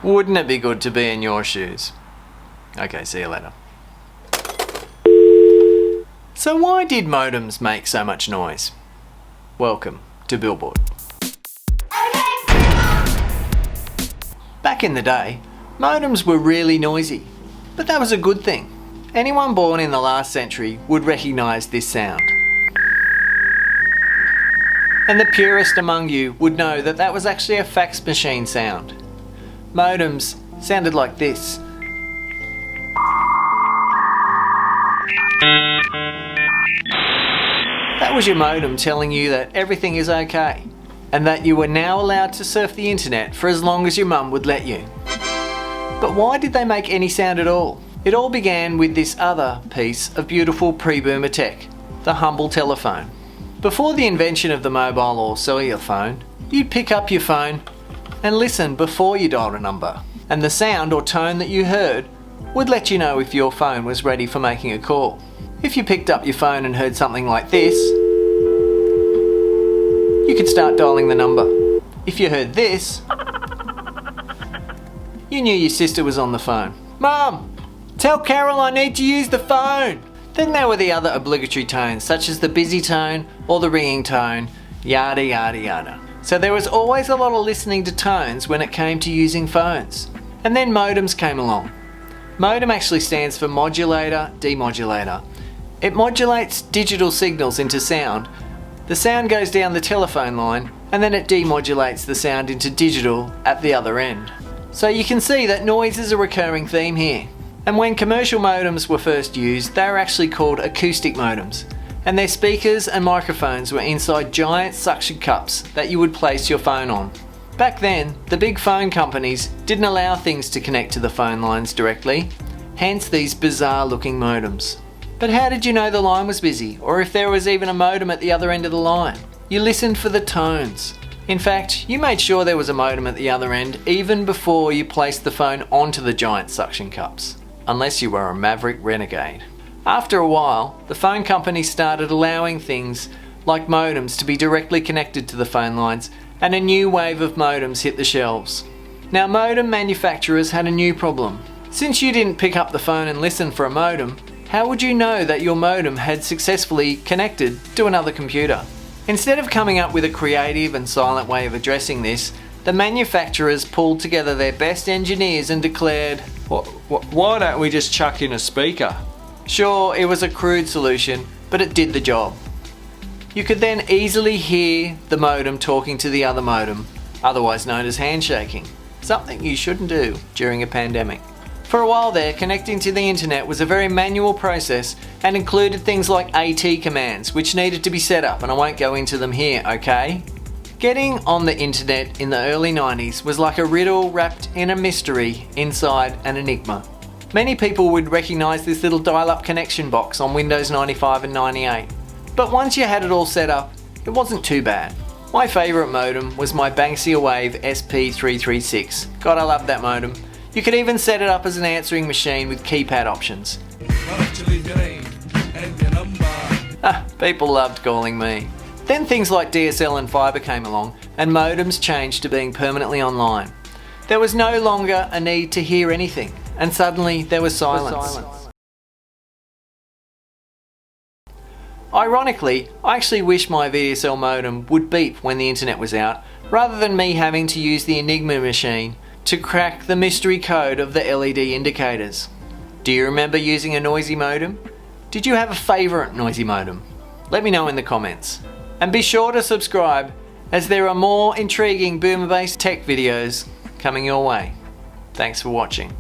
Wouldn't it be good to be in your shoes? Okay, see you later. So why did modems make so much noise? Welcome to Billboard. Back in the day, modems were really noisy, but that was a good thing. Anyone born in the last century would recognise this sound. And the purist among you would know that that was actually a fax machine sound. Modems sounded like this. That was your modem telling you that everything is okay, and that you were now allowed to surf the internet for as long as your mum would let you. But why did they make any sound at all? It all began with this other piece of beautiful pre-boomer tech, the humble telephone. Before the invention of the mobile or cellular phone, you'd pick up your phone and listen before you dialed a number, and the sound or tone that you heard would let you know if your phone was ready for making a call. If you picked up your phone and heard something like this, you could start dialing the number. If you heard this, you knew your sister was on the phone. "Mum, tell Carol I need to use the phone." Then there were the other obligatory tones, such as the busy tone or the ringing tone, yada yada yada. So there was always a lot of listening to tones when it came to using phones. And then modems came along. Modem actually stands for modulator, demodulator. It modulates digital signals into sound. The sound goes down the telephone line, and then it demodulates the sound into digital at the other end. So you can see that noise is a recurring theme here. And when commercial modems were first used, they were actually called acoustic modems, and their speakers and microphones were inside giant suction cups that you would place your phone on. Back then, the big phone companies didn't allow things to connect to the phone lines directly, hence these bizarre looking modems. But how did you know the line was busy, or if there was even a modem at the other end of the line? You listened for the tones. In fact, you made sure there was a modem at the other end even before you placed the phone onto the giant suction cups, unless you were a maverick renegade. After a while, the phone companies started allowing things like modems to be directly connected to the phone lines, and a new wave of modems hit the shelves. Now, modem manufacturers had a new problem. Since you didn't pick up the phone and listen for a modem, how would you know that your modem had successfully connected to another computer? Instead of coming up with a creative and silent way of addressing this, the manufacturers pulled together their best engineers and declared, "Why don't we just chuck in a speaker?" Sure, it was a crude solution, but it did the job. You could then easily hear the modem talking to the other modem, otherwise known as handshaking, something you shouldn't do during a pandemic. For a while there, connecting to the internet was a very manual process and included things like AT commands, which needed to be set up, and I won't go into them here, okay? Getting on the internet in the early 90s was like a riddle wrapped in a mystery inside an enigma. Many people would recognise this little dial-up connection box on Windows 95 and 98. But once you had it all set up, it wasn't too bad. My favourite modem was my Banksia Wave SP336. God, I love that modem. You could even set it up as an answering machine with keypad options. People loved calling me. Then things like DSL and fibre came along, and modems changed to being permanently online. There was no longer a need to hear anything, and suddenly there was silence. Ironically, I actually wish my VDSL modem would beep when the internet was out, rather than me having to use the Enigma machine to crack the mystery code of the LED indicators. Do you remember using a noisy modem? Did you have a favourite noisy modem? Let me know in the comments. And be sure to subscribe, as there are more intriguing boomer-based tech videos coming your way. Thanks for watching.